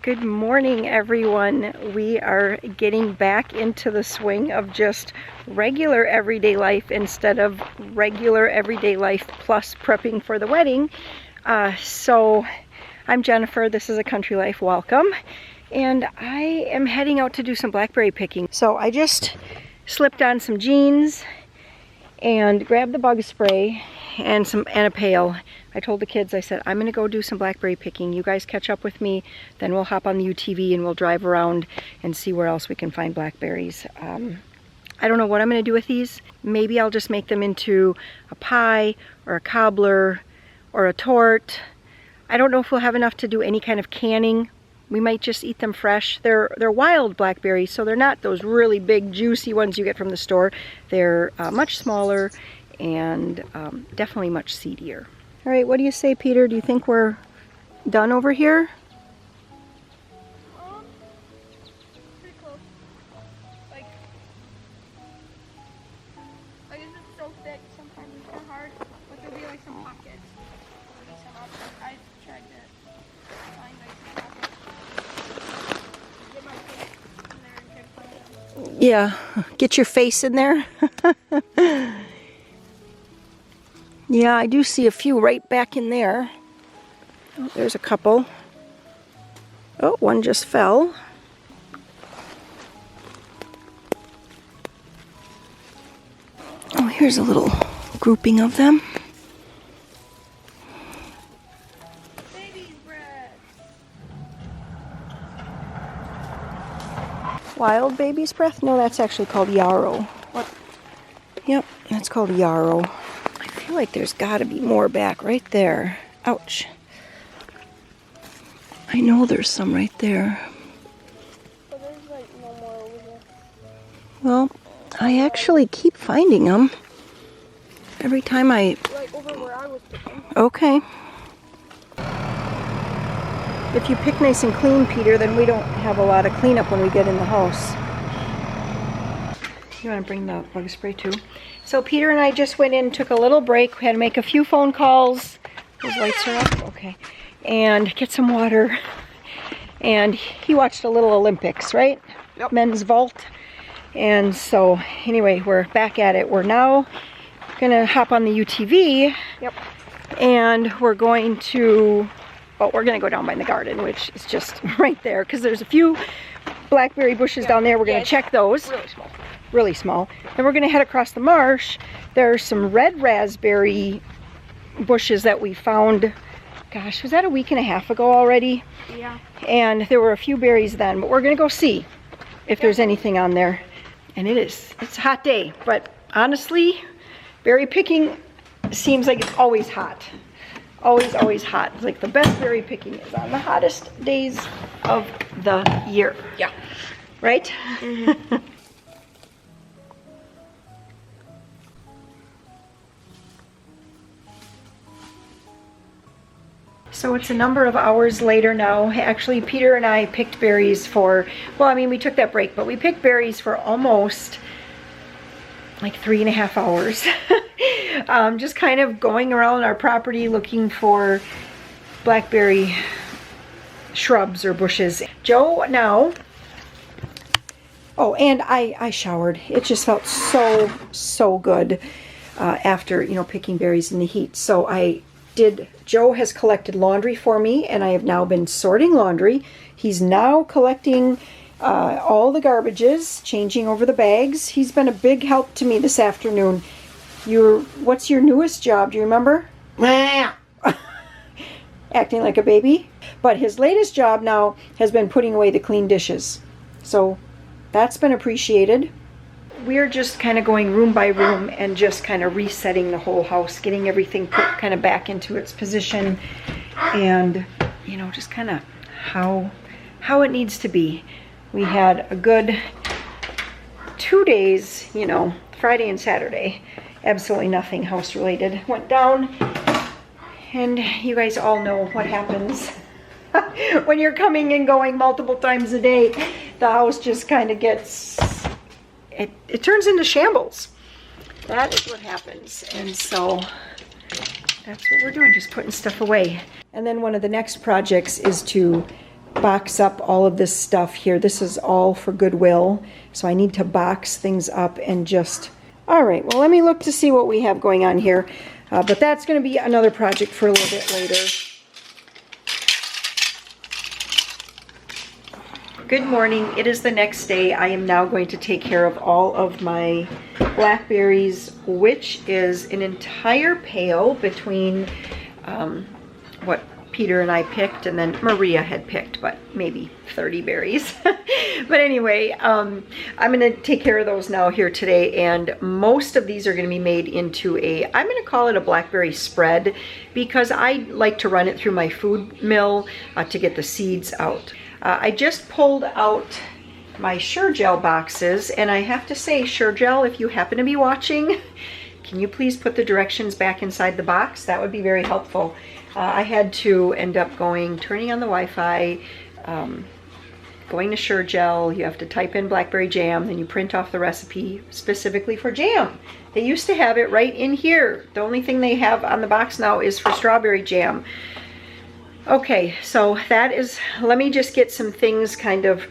Good morning, everyone. We are getting back into the swing of just regular everyday life instead of regular everyday life plus prepping for the wedding. So I'm Jennifer. This is A Country Life. Welcome. And I am heading out to do some blackberry picking. So I just slipped on some jeans and grabbed the bug spray and a pail. I told the kids, I said, I'm gonna go do some blackberry picking. You guys catch up with me, then we'll hop on the UTV and we'll drive around and see where else we can find blackberries. I don't know what I'm gonna do with these. Maybe I'll just make them into a pie or a cobbler or a tort. I don't know if we'll have enough to do any kind of canning. We might just eat them fresh. They're wild blackberries, so they're not those really big juicy ones you get from the store. They're much smaller and definitely much seedier. All right, what do you say, Peter? Do you think we're done over here? Pretty close. Like it's so thick, sometimes it's kind of hard, but there'll be like some pockets. There'll be some options. I tried to find like some pockets. Get my face in there and try to find them. Yeah, get your face in there. Yeah, I do see a few right back in there. Oh, there's a couple. Oh, one just fell. Oh, here's a little grouping of them. Baby's breath. Wild baby's breath? No, that's actually called yarrow. What? Yep, that's called yarrow. I feel like there's got to be more back right there. Ouch. I know there's some right there. But there's like no more over there. Well, I actually keep finding them. Every time I... Like over where I was picking. Okay. If you pick nice and clean, Peter, then we don't have a lot of cleanup when we get in the house. You want to bring the bug spray too? So Peter and I just went in, took a little break. We had to make a few phone calls. Those lights are up? Okay. And get some water. And he watched a little Olympics, right? Yep. Men's vault. And so anyway, we're back at it. We're now gonna hop on the UTV. Yep. And we're going to, well, we're gonna go down by the garden, which is just right there, because there's a few blackberry bushes down there. We're gonna check those. Really small. Really small. Then we're gonna head across the marsh. There's some red raspberry bushes that we found, gosh, was that a week and a half ago already? Yeah. And there were a few berries then, but we're gonna go see if there's anything on there. And it's a hot day, but honestly, berry picking seems like it's always hot. Always hot. It's like the best berry picking is on the hottest days of the year. Yeah. Right? Mm-hmm. So it's a number of hours later now. Actually, Peter and I picked berries for, well, I mean, we took that break, but we picked berries for almost like 3.5 hours. Just kind of going around our property looking for blackberry shrubs or bushes. Joe now, oh, and I showered. It just felt so good after, you know, picking berries in the heat. So Joe has collected laundry for me, and I have now been sorting laundry. He's now collecting all the garbages, changing over the bags. He's been a big help to me this afternoon. What's your newest job? Do you remember? Acting like a baby. But his latest job now has been putting away the clean dishes. So that's been appreciated. We're just kind of going room by room and just kind of resetting the whole house, getting everything put kind of back into its position, and, you know, just kind of how it needs to be. We had a good 2 days, you know, Friday and Saturday, absolutely nothing house related went down, and you guys all know what happens when you're coming and going multiple times a day. The house just kind of gets, it turns into shambles. That is what happens. And so that's what we're doing, just putting stuff away. And then one of the next projects is to box up all of this stuff here. This is all for Goodwill, so I need to box things up and just... All right, well, let me look to see what we have going on here. But that's going to be another project for a little bit later. Good morning. It is the next day. I am now going to take care of all of my blackberries, which is an entire pail between what Peter and I picked, and then Maria had picked, but maybe 30 berries. But anyway, I'm going to take care of those now here today, and most of these are going to be made into a, I'm going to call it a blackberry spread, because I like to run it through my food mill to get the seeds out. I just pulled out my Sure-Gel boxes, and I have to say, Sure-Gel, if you happen to be watching, can you please put the directions back inside the box? That would be very helpful. I had to end up turning on the Wi-Fi, going to Sure-Gel. You have to type in blackberry jam, then you print off the recipe specifically for jam. They used to have it right in here. The only thing they have on the box now is for strawberry jam. Okay, so that is, let me just get some things kind of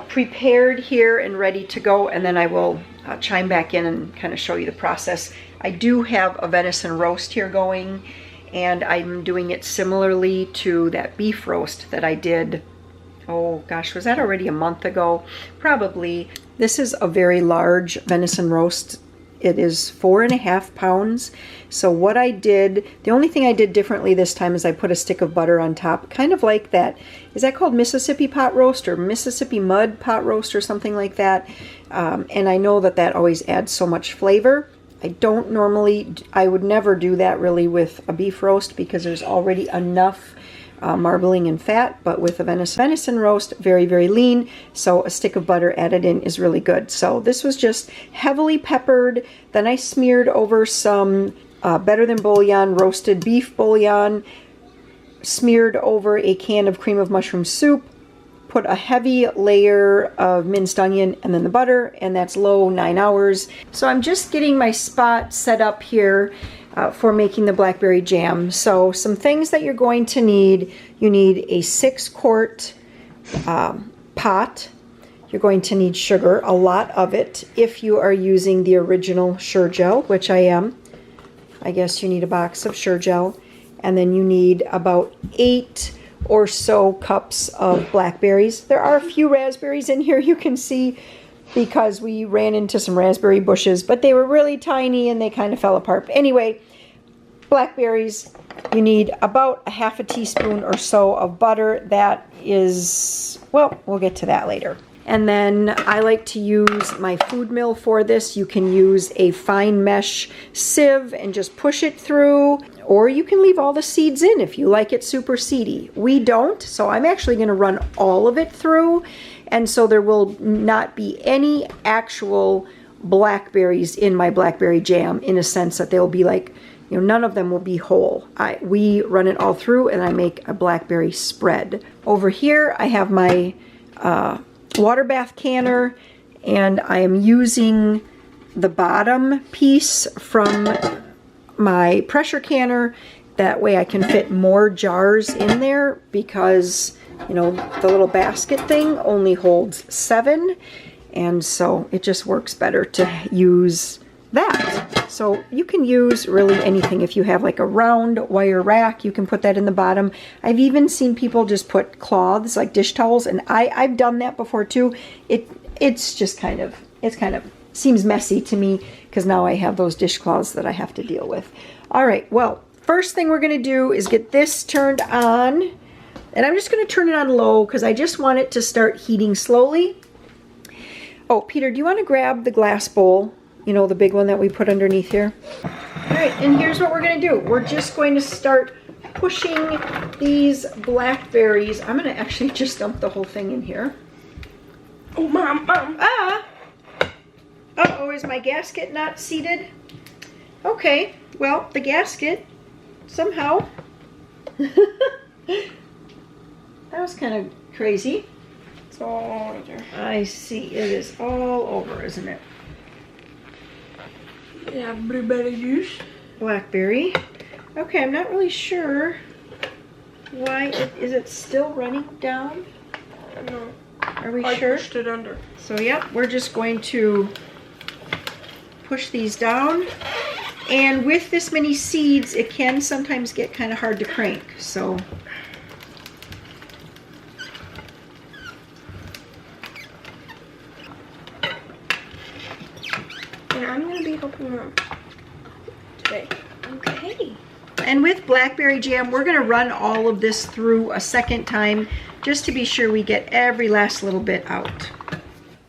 prepared here and ready to go, and then I will chime back in and kind of show you the process. I do have a venison roast here going, and I'm doing it similarly to that beef roast that I did, oh gosh, was that already a month ago? Probably. This is a very large venison roast. It is 4.5 pounds. So what I did, the only thing I did differently this time is I put a stick of butter on top, kind of like that. Is that called Mississippi pot roast or Mississippi mud pot roast or something like that? And I know that that always adds so much flavor. I would never do that really with a beef roast because there's already enough marbling and fat, but with a venison roast, very, very lean, so a stick of butter added in is really good. So this was just heavily peppered, then I smeared over some Better Than Bouillon roasted beef bouillon, smeared over a can of cream of mushroom soup, put a heavy layer of minced onion and then the butter, and that's low 9 hours. So I'm just getting my spot set up here for making the blackberry jam. So some things that you're going to need: you need a 6-quart pot. You're going to need sugar, a lot of it, if you are using the original Sure-Gel, which I am. I guess you need a box of Sure-Gel. And then you need about 8 or so cups of blackberries. There are a few raspberries in here, you can see, because we ran into some raspberry bushes, but they were really tiny and they kind of fell apart. But anyway, blackberries, you need about a half a teaspoon or so of butter. That is, well, we'll get to that later. And then I like to use my food mill for this. You can use a fine mesh sieve and just push it through, or you can leave all the seeds in if you like it super seedy. We don't, so I'm actually going to run all of it through, and so there will not be any actual blackberries in my blackberry jam, in a sense that they'll be like, you know, none of them will be whole. We run it all through and I make a blackberry spread. Over here I have my water bath canner, and I am using the bottom piece from my pressure canner. That way I can fit more jars in there, because, you know, the little basket thing only holds 7, and so it just works better to use that. So you can use really anything. If you have like a round wire rack, you can put that in the bottom. I've even seen people just put cloths, like dish towels, and I've done that before too. It's just kind of seems messy to me, because now I have those dishcloths that I have to deal with. All right, well, first thing we're going to do is get this turned on, and I'm just going to turn it on low because I just want it to start heating slowly. Oh, Peter, do you want to grab the glass bowl? You know, the big one that we put underneath here. All right, and here's what we're going to do. We're just going to start pushing these blackberries. I'm going to actually just dump the whole thing in here. Oh, Mom. Ah! Uh-oh, is my gasket not seated? Okay, well, the gasket, somehow. That was kind of crazy. It's all over there. I see, it is all over, isn't it? Yeah, blueberry juice. Blackberry. Okay, I'm not really sure why is it still running down? No. Are we I sure? pushed it under. So yep, we're just going to push these down. And with this many seeds, it can sometimes get kind of hard to crank. So and I'm gonna be helping Mom today. okay. And with blackberry jam, we're gonna run all of this through a second time just to be sure we get every last little bit out.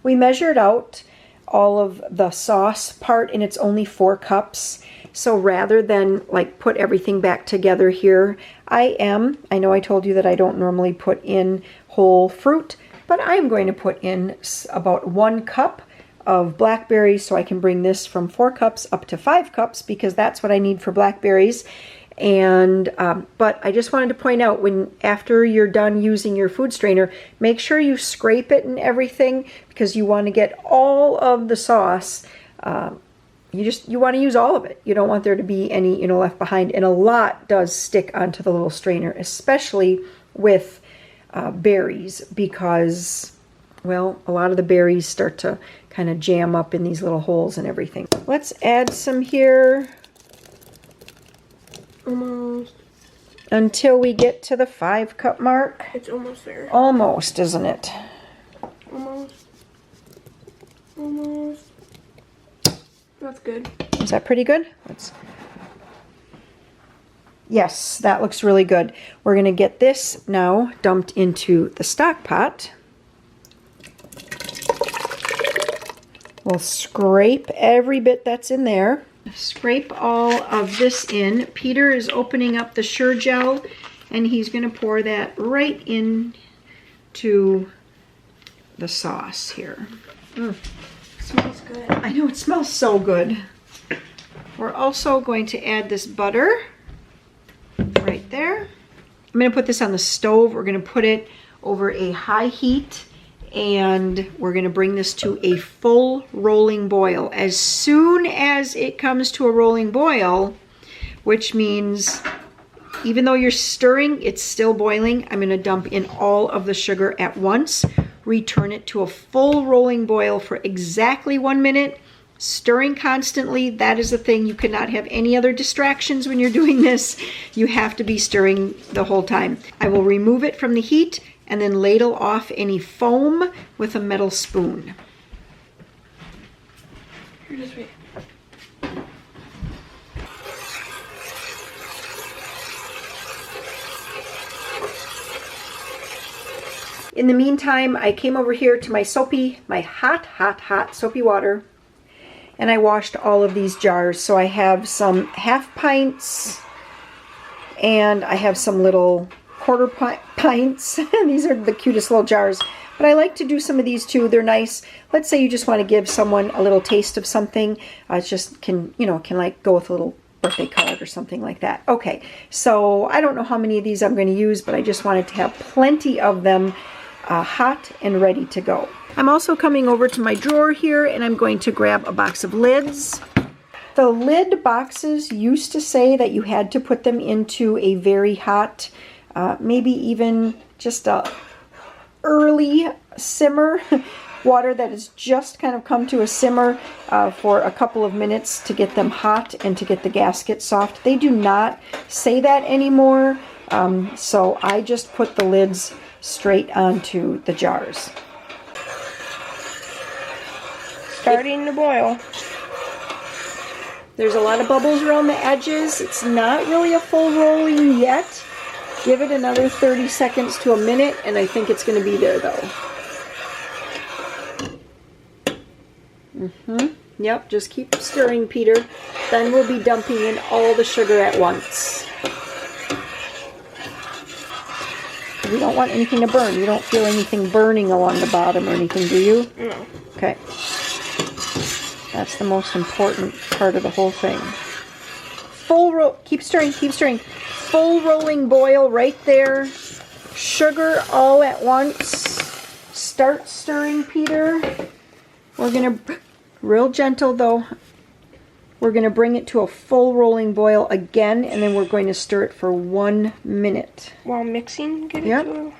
We measured out all of the sauce part and it's only 4 cups. So rather than like put everything back together here, I know I told you that I don't normally put in whole fruit, but I'm going to put in about 1 cup of blackberries so I can bring this from 4 cups up to 5 cups because that's what I need for blackberries. And but I just wanted to point out, when after you're done using your food strainer, make sure you scrape it and everything because you want to get all of the sauce. You want to use all of it. You don't want there to be any left behind, and a lot does stick onto the little strainer, especially with berries, because well, a lot of the berries start to kind of jam up in these little holes and everything. Let's add some here. Almost. Until we get to the 5 cup mark. It's almost there. Almost, isn't it? Almost. Almost. That's good. Is that pretty good? Yes, that looks really good. We're going to get this now dumped into the stock pot. We'll scrape every bit that's in there. Scrape all of this in. Peter is opening up the Sure Gel, and he's going to pour that right into the sauce here. It smells good. I know, it smells so good. We're also going to add this butter right there. I'm going to put this on the stove. We're going to put it over a high heat, and we're going to bring this to a full rolling boil. As soon as it comes to a rolling boil, which means even though you're stirring, it's still boiling, I'm going to dump in all of the sugar at once, return it to a full rolling boil for exactly 1 minute, stirring constantly. That is the thing. You cannot have any other distractions when you're doing this. You have to be stirring the whole time. I will remove it from the heat and then ladle off any foam with a metal spoon. Here, just wait. In the meantime, I came over here to my hot soapy water, and I washed all of these jars. So I have some 1/2 pints, and I have some little 1/4 pints. These are the cutest little jars, but I like to do some of these too. They're nice. Let's say you just want to give someone a little taste of something. It just can like go with a little birthday card or something like that. Okay, so I don't know how many of these I'm going to use, but I just wanted to have plenty of them hot and ready to go. I'm also coming over to my drawer here, and I'm going to grab a box of lids. The lid boxes used to say that you had to put them into a very hot, maybe even just a early simmer, water that has just kind of come to a simmer for a couple of minutes to get them hot and to get the gasket soft. They do not say that anymore, so I just put the lids straight onto the jars. Starting to boil. There's a lot of bubbles around the edges. It's not really a full rolling yet. Give it another 30 seconds to a minute, and I think it's going to be there though. Yep, just keep stirring, Peter. Then we'll be dumping in all the sugar at once. We don't want anything to burn. You don't feel anything burning along the bottom or anything, do you? No. Okay. That's the most important part of the whole thing. Keep stirring, keep stirring. Full rolling boil right there. Sugar all at once. Start stirring, Peter. We're gonna, real gentle though. We're going to bring it to a full rolling boil again, and then we're going to stir it for 1 minute. While mixing, get Yep. it to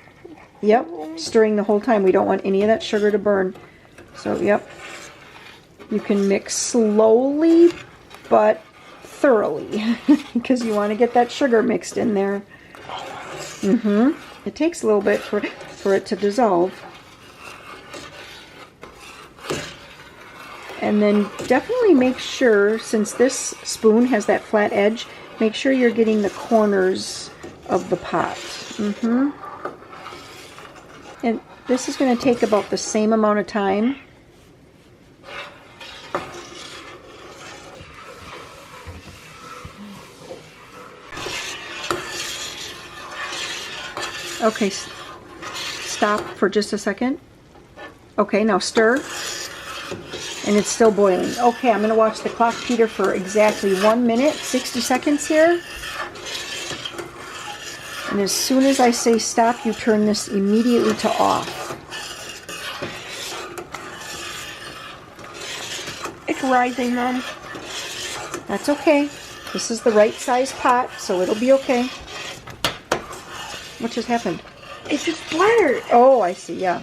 Yep, stirring the whole time. We don't want any of that sugar to burn. So, yep. You can mix slowly, but thoroughly, because you want to get that sugar mixed in there. It takes a little bit for it to dissolve. And then definitely make sure, since this spoon has that flat edge, make sure you're getting the corners of the pot. And this is going to take about the same amount of time. Okay, stop for just a second. Okay, now stir. And it's still boiling. Okay, I'm going to watch the clock, Peter, for exactly 1 minute, 60 seconds here. And as soon as I say stop, you turn this immediately to off. It's rising, Mom. That's okay. This is the right size pot, so it'll be okay. What just happened? It just splattered. Oh, I see, yeah.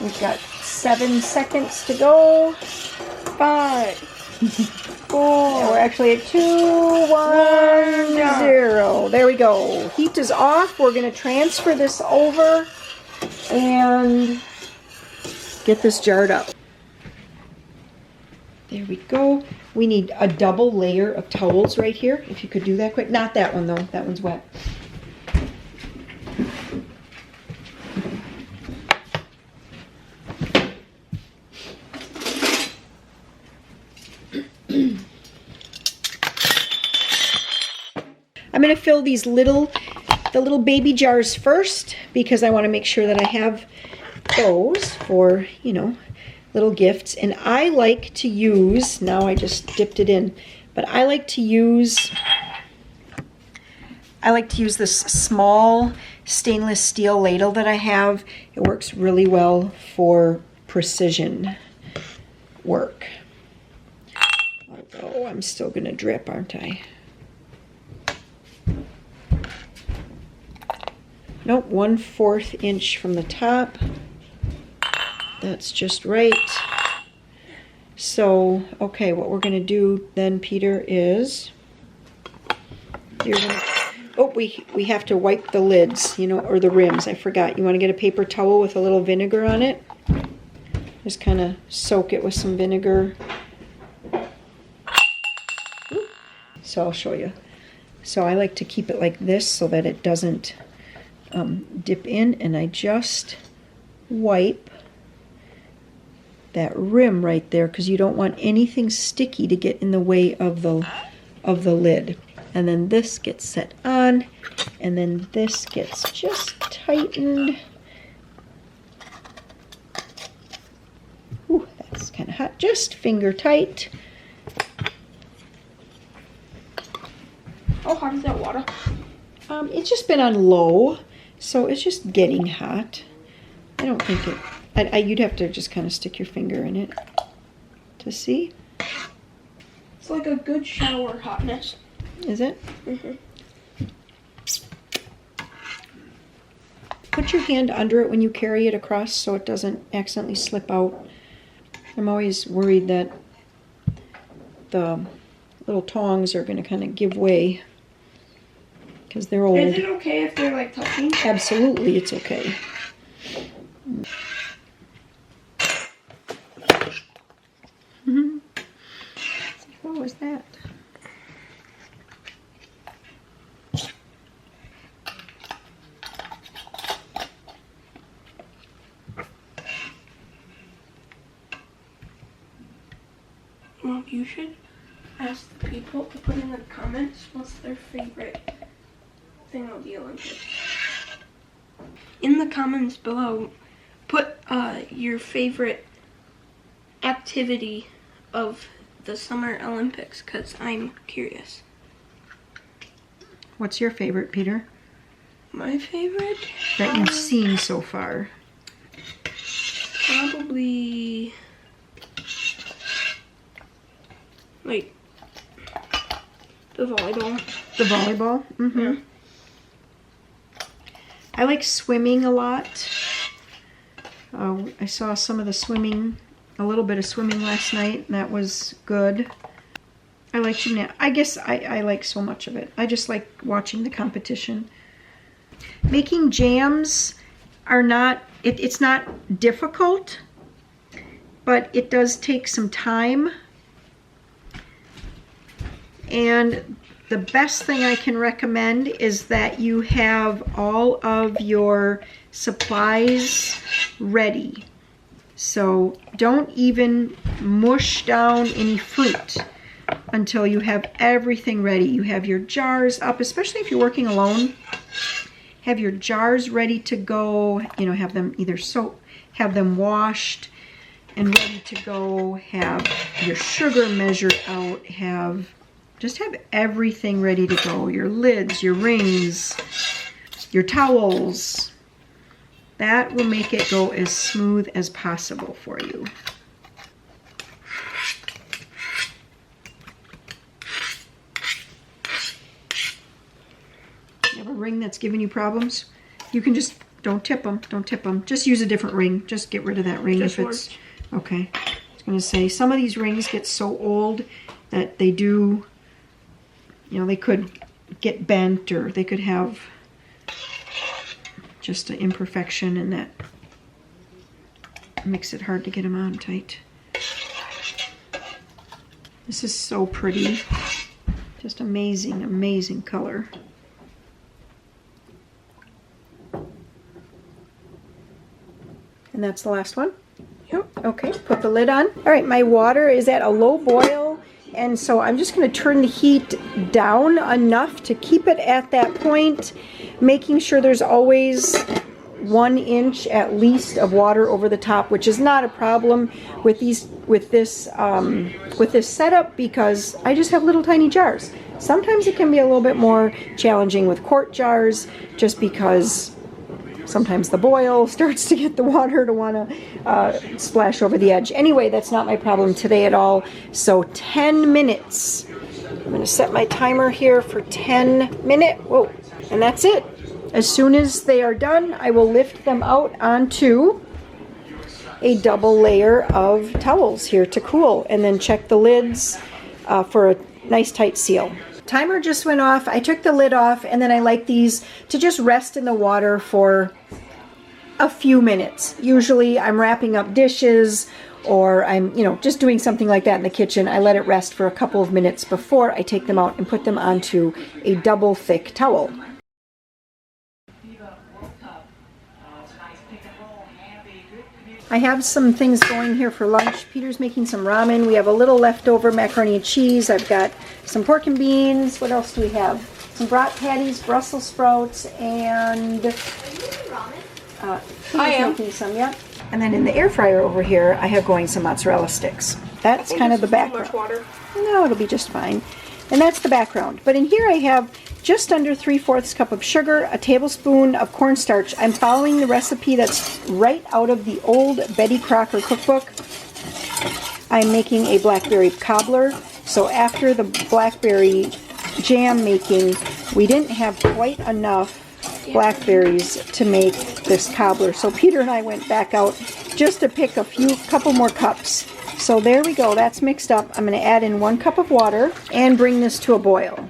We've got 7 seconds to go. 5, 4. We're actually at 2, 1, 0. There we go. Heat is off. We're going to transfer this over and get this jarred up. There we go. We need a double layer of towels right here. If you could do that quick. Not that one though. That one's wet. I'm going to fill these the little baby jars first, because I want to make sure that I have those for, you know, little gifts. And I like to use, now I just dipped it in, but I like to use this small stainless steel ladle that I have. It works really well for precision work. Although I'm still going to drip, aren't I? Nope, 1/4 inch from the top. That's just right. So, okay, what we're going to do then, Peter, is we have to wipe the lids, you know, or the rims. I forgot. You want to get a paper towel with a little vinegar on it. Just kind of soak it with some vinegar. So I'll show you. So I like to keep it like this so that it doesn't dip in, and I just wipe that rim right there, because you don't want anything sticky to get in the way of the lid. And then this gets set on, and then this gets just tightened. Ooh, that's kind of hot. Just finger tight. How hot is that water? It's just been on low, so it's just getting hot. I don't think it... you'd have to just kind of stick your finger in it to see. It's like a good shower hotness. Is it? Put your hand under it when you carry it across so it doesn't accidentally slip out. I'm always worried that the little tongs are going to kind of give way because they're old. Is it okay if they're like touching? Absolutely, it's okay. What was that? Well, you should ask the people to put in the comments what's their favorite thing of the Olympics. In the comments below, put your favorite activity of the Summer Olympics, because I'm curious. What's your favorite, Peter? My favorite? That you've seen so far. Probably Like the volleyball. The volleyball? Mm-hmm. Yeah. I like swimming a lot. I saw some of the swimming, a little bit of swimming last night, and that was good. I like gymnastics. I guess I like so much of it. I just like watching the competition. Making jams are not, it's not difficult, but it does take some time. And the best thing I can recommend is that you have all of your supplies ready. So don't even mush down any fruit until you have everything ready. You have your jars up, especially if you're working alone. Have your jars ready to go, you know, have them either have them washed and ready to go, have your sugar measured out, just have everything ready to go. Your lids, your rings, your towels. That will make it go as smooth as possible for you. You have a ring that's giving you problems? You can just, don't tip them, don't tip them. Just use a different ring. Just get rid of that ring if it's, okay. I was gonna say, some of these rings get so old that they do, you know, they could get bent, or they could have just an imperfection, and that makes it hard to get them on tight. This is so pretty. Just amazing, amazing color. And that's the last one? Yep. Okay, put the lid on. All right, my water is at a low boil, and so I'm just going to turn the heat down enough to keep it at that point, making sure there's always 1 inch at least of water over the top, which is not a problem with this setup, because I just have little tiny jars. Sometimes it can be a little bit more challenging with quart jars, just because sometimes the boil starts to get the water to want to splash over the edge. Anyway, that's not my problem today at all. So 10 minutes. I'm going to set my timer here for 10 minutes. Whoa. And that's it. As soon as they are done, I will lift them out onto a double layer of towels here to cool, and then check the lids for a nice tight seal. Timer just went off. I took the lid off, and then I like these to just rest in the water for a few minutes. Usually I'm wrapping up dishes, or I'm, you know, just doing something like that in the kitchen. I let it rest for a couple of minutes before I take them out and put them onto a double thick towel. I have some things going here for lunch. Peter's making some ramen. We have a little leftover macaroni and cheese. I've got some pork and beans. What else do we have? Some brat patties, Brussels sprouts, and I am making some, yeah. And then in the air fryer over here, I have going some mozzarella sticks. That's kind of the background. Water. No, it'll be just fine. And that's the background. But in here I have just under 3/4 cup of sugar, a tablespoon of cornstarch. I'm following the recipe that's right out of the old Betty Crocker cookbook. I'm making a blackberry cobbler. So after the blackberry jam making, we didn't have quite enough blackberries to make this cobbler. So Peter and I went back out just to pick couple more cups. So there we go, that's mixed up. I'm going to add in 1 cup of water and bring this to a boil.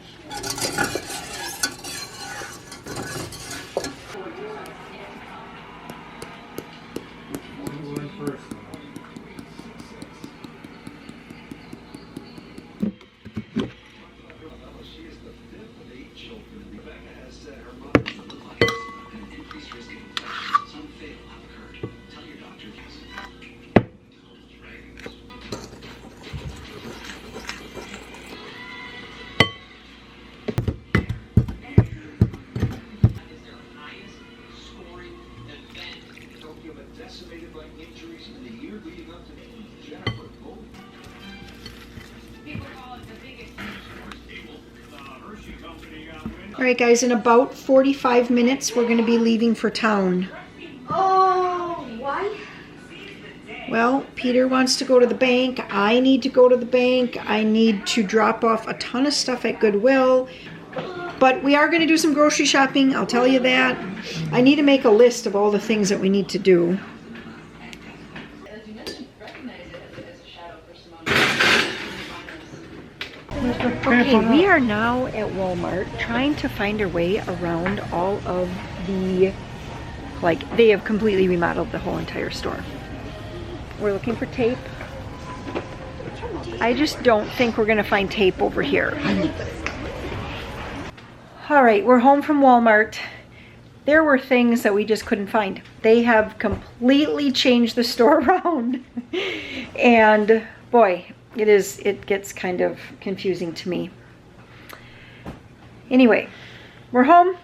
Alright guys, in about 45 minutes we're going to be leaving for town. Oh, why? Well, Peter wants to go to the bank. I need to go to the bank. I need to drop off a ton of stuff at Goodwill. But we are going to do some grocery shopping, I'll tell you that. I need to make a list of all the things that we need to do. Okay, we are now at Walmart trying to find our way around all of the, like, they have completely remodeled the whole entire store. We're looking for tape. I just don't think we're gonna find tape over here. All right, we're home from Walmart. There were things that we just couldn't find. They have completely changed the store around. And boy, it gets kind of confusing to me. Anyway, we're home,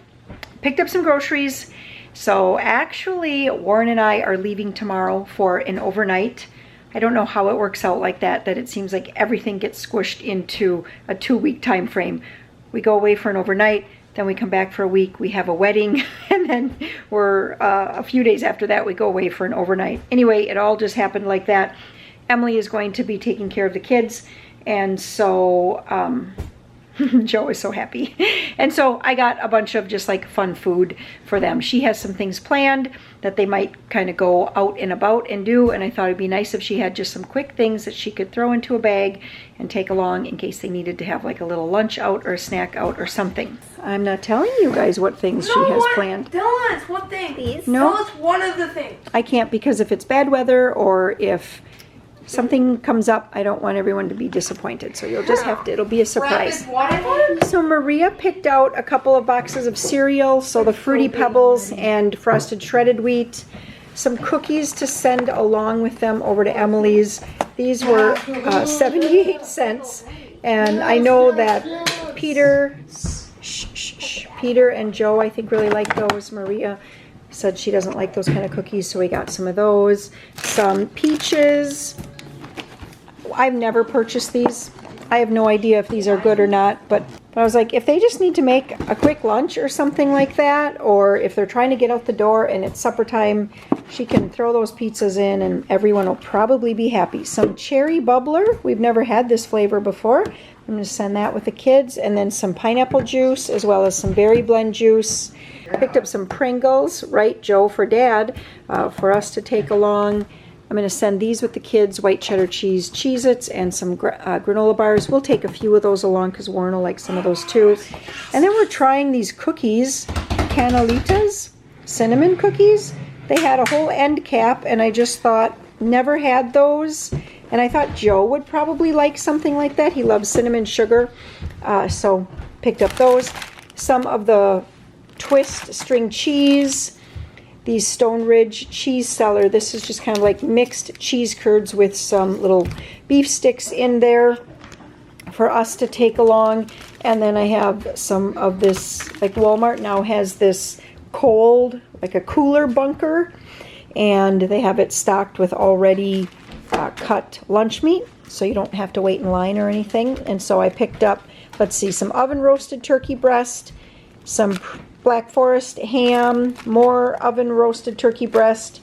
picked up some groceries. So actually, Warren and I are leaving tomorrow for an overnight. I don't know how it works out like that it seems like everything gets squished into a 2-week time frame. We go away for an overnight, then we come back for a week, we have a wedding, and then we're a few days after that we go away for an overnight. Anyway, it all just happened like that. Emily is going to be taking care of the kids, and so Joe is so happy. And so I got a bunch of just like fun food for them. She has some things planned that they might kind of go out and about and do, and I thought it'd be nice if she had just some quick things that she could throw into a bag and take along in case they needed to have like a little lunch out or a snack out or something. I'm not telling you guys what things she has planned. Tell us what thing. Please. No. Tell us one of the things. I can't, because if it's bad weather or if something comes up, I don't want everyone to be disappointed. So you'll just have to, it'll be a surprise. So Maria picked out a couple of boxes of cereal, so the Fruity Pebbles and Frosted Shredded Wheat, some cookies to send along with them over to Emily's. These were 78 cents. And I know that Peter and Joe, I think, really like those. Maria said she doesn't like those kind of cookies, so we got some of those. Some peaches. I've never purchased these. I have no idea if these are good or not, but I was like, if they just need to make a quick lunch or something like that, or if they're trying to get out the door and it's supper time, she can throw those pizzas in and everyone will probably be happy. Some cherry bubbler. We've never had this flavor before. I'm going to send that with the kids. And then some pineapple juice as well as some berry blend juice. Picked up some Pringles, right, Joe, for Dad, for us to take along. I'm going to send these with the kids, white cheddar cheese Cheez-Its, and some granola bars. We'll take a few of those along because Warren will like some of those too. And then we're trying these cookies, Canelitas, cinnamon cookies. They had a whole end cap, and I just thought, never had those. And I thought Joe would probably like something like that. He loves cinnamon sugar, so picked up those. Some of the twist string cheese. These Stone Ridge cheese cellar. This is just kind of like mixed cheese curds with some little beef sticks in there for us to take along. And then I have some of this, like Walmart now has this cold, like a cooler bunker, and they have it stocked with already cut lunch meat, so you don't have to wait in line or anything. And so I picked up, let's see, some oven roasted turkey breast, some Black Forest ham, more oven roasted turkey breast,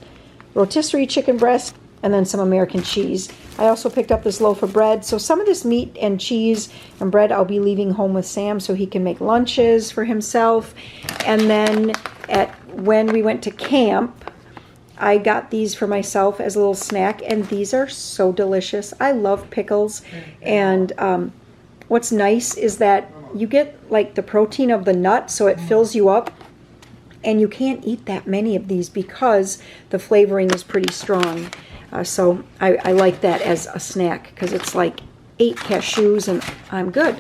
rotisserie chicken breast, and then some American cheese. I also picked up this loaf of bread. So some of this meat and cheese and bread I'll be leaving home with Sam so he can make lunches for himself. And then when we went to camp, I got these for myself as a little snack, and these are so delicious. I love pickles, and what's nice is that you get like the protein of the nut, so it fills you up, and you can't eat that many of these because the flavoring is pretty strong. So I like that as a snack because it's like 8 cashews and I'm good.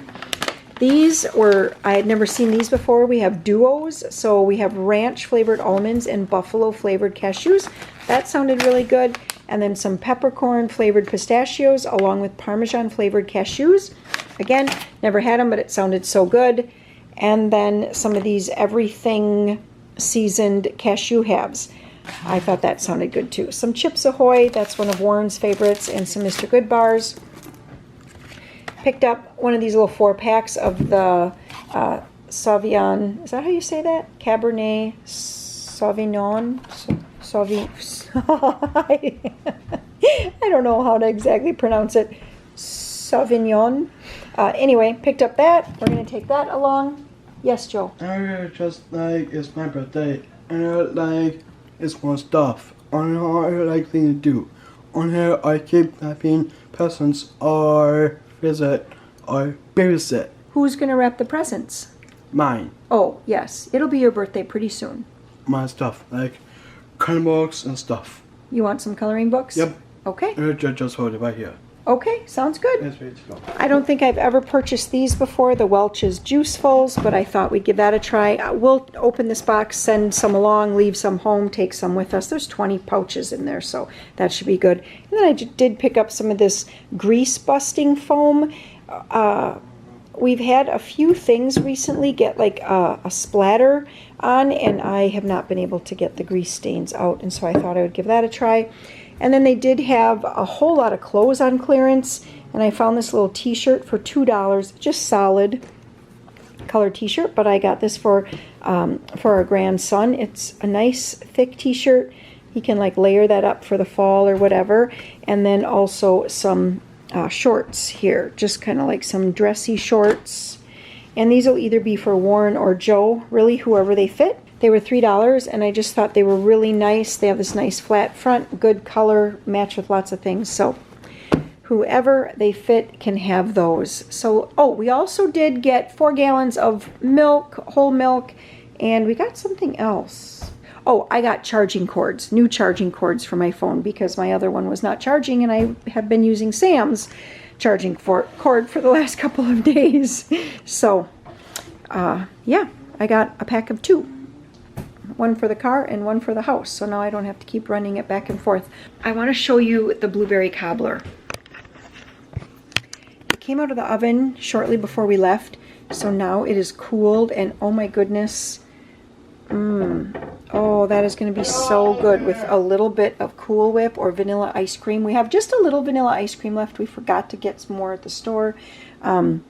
These were, I had never seen these before. We have duos, so we have ranch flavored almonds and buffalo flavored cashews. That sounded really good. And then some peppercorn flavored pistachios along with Parmesan flavored cashews. Again, never had them, but it sounded so good. And then some of these everything seasoned cashew halves. I thought that sounded good too. Some Chips Ahoy, that's one of Warren's favorites, and some Mr. Good bars. Picked up one of these little 4-packs of the Sauvignon, is that how you say that? Cabernet Sauvignon? I don't know how to exactly pronounce it. Sauvignon. Anyway, picked up that. We're going to take that along. Yes, Joe? I just like, it's my birthday, and I like, it's more stuff. On here, I like things to do. On here, I keep having presents, or visit, or babysit. Who's going to wrap the presents? Mine. Oh, yes. It'll be your birthday pretty soon. My stuff, like cookbooks and stuff. You want some coloring books? Yep. Okay. Just hold it right here. Okay, sounds good. It's ready to go. I don't think I've ever purchased these before, the Welch's Juicefuls, but I thought we'd give that a try. We'll open this box, send some along, leave some home, take some with us. There's 20 pouches in there, so that should be good. And then I did pick up some of this grease-busting foam. We've had a few things recently get like a splatter on, and I have not been able to get the grease stains out, and so I thought I would give that a try. And then they did have a whole lot of clothes on clearance, and I found this little t-shirt for $2, just solid color t-shirt, but I got this for our grandson. It's a nice thick t-shirt. He can like layer that up for the fall or whatever. And then also some shorts here, just kind of like some dressy shorts. And these will either be for Warren or Joe, really whoever they fit. They were $3, and I just thought they were really nice. They have this nice flat front, good color, match with lots of things. So whoever they fit can have those. So, oh, we also did get 4 gallons of milk, whole milk, and we got something else. Oh, I got charging cords, new charging cords for my phone because my other one was not charging, and I have been using Sam's charging cord for the last couple of days. So, yeah, I got a pack of 2. One for the car and one for the house, so now I don't have to keep running it back and forth. I want to show you the blueberry cobbler. It came out of the oven shortly before we left, so now it is cooled, and oh my goodness, oh, that is going to be so good with a little bit of Cool Whip or vanilla ice cream. We have just a little vanilla ice cream left. We forgot to get some more at the store. And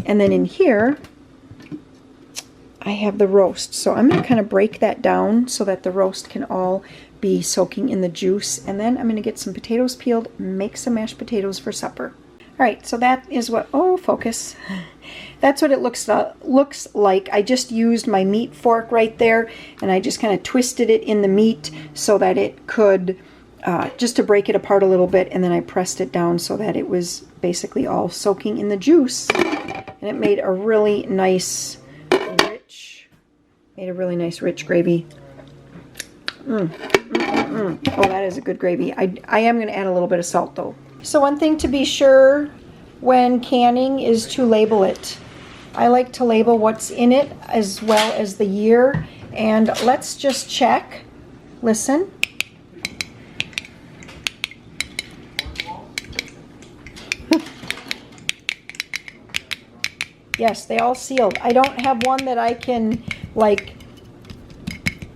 then in here I have the roast, so I'm going to kind of break that down so that the roast can all be soaking in the juice, and then I'm going to get some potatoes peeled, make some mashed potatoes for supper. Alright, so that is what, oh, focus. That's what it looks like. I just used my meat fork right there, and I just kind of twisted it in the meat so that it could, just to break it apart a little bit, and then I pressed it down so that it was basically all soaking in the juice, and it made a really nice rich gravy. Oh, that is a good gravy. I am going to add a little bit of salt though. So one thing to be sure when canning is to label it. I like to label what's in it as well as the year. And let's just check. Listen. Yes, they all sealed. I don't have one that I can like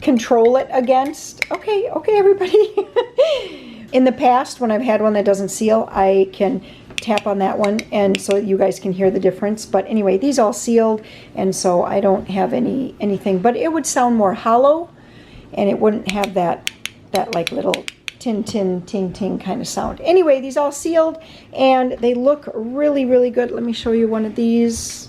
control it against. Okay, everybody. In the past, when I've had one that doesn't seal, I can tap on that one, and so you guys can hear the difference. But anyway, these all sealed, and so I don't have anything. But it would sound more hollow, and it wouldn't have that like little tin ting ting kind of sound. Anyway, these all sealed, and they look really, really good. Let me show you one of these.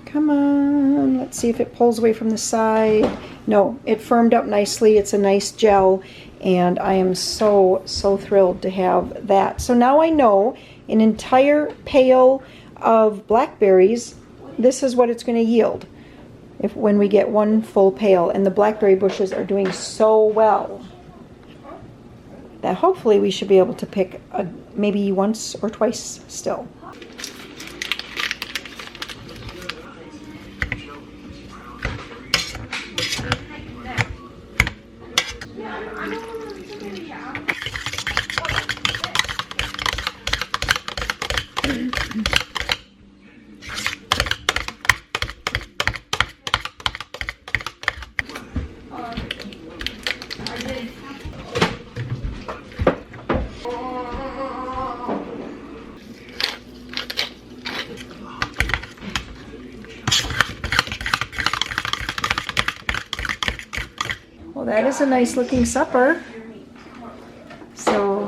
Come on, let's see if it pulls away from the side. No, it firmed up nicely. It's a nice gel, and I am so thrilled to have that. So now I know an entire pail of blackberries, this is what it's going to yield when we get one full pail. And the blackberry bushes are doing so well that hopefully we should be able to pick maybe once or twice still. Well, that is a nice looking supper. So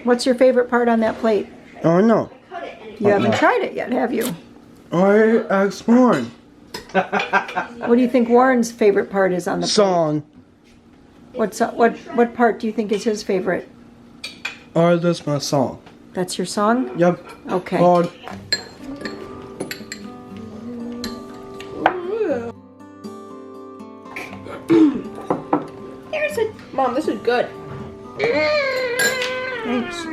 What's your favorite part on that plate? Oh no. You haven't tried it yet, have you? I asked Warren. What do you think Warren's favorite part is on the Song. plate? What part do you think is his favorite? Oh, that's my song. That's your song? Yep. Okay. Called Here's it. Mom, this is good. Thanks.